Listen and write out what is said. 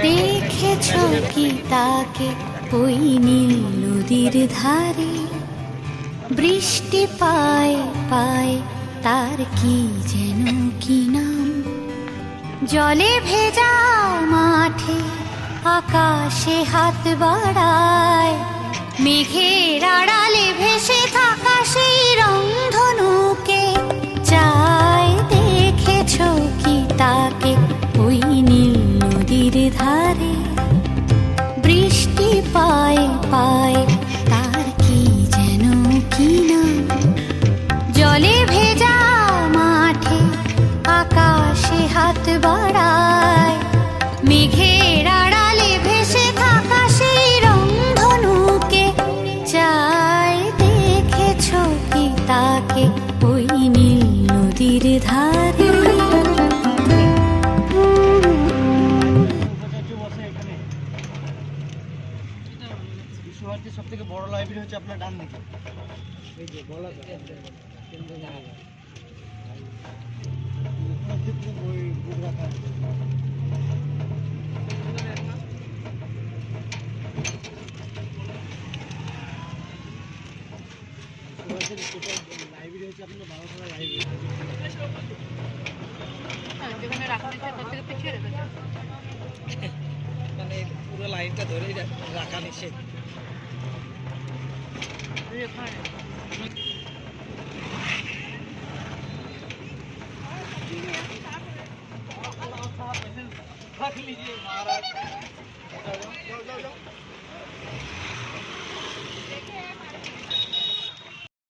দেখেছ কি তাকে ওই নীল নদীর ধারে, বৃষ্টি পায় পায় তার কি যেন কি নাম, জলে ভেজা মাঠে আকাশে হাত বাড়ায়, মেঘের আড়ালে ভেসে থাকা সেই রংধনুকে চায়। দেখেছ কি তাকে ওই নীল নদীর ধারে, বৃষ্টি পায় পায় তার কি যেন কি নাম, জলে ভেজা মাঠে আকাশে হাত বাড়ায়, মেঘের আড়ালে ভেসে থাকা সেই রংধনুকে চায়। দেখেছ কি তাকে ওই নীল নদীর ধারে। বিশ্বভারতীর সব থেকে বড় লাইব্রেরি হচ্ছে আপনার ডান দিকে, এই যে বলা কেন্দ্র জায়গা বই বুক রাখা আছে। লাইব্রেরি হচ্ছে আপনার 12তলা লাইব্রেরি, মানে পুরো লাইনটা ধরেই রাখা নিষেধ।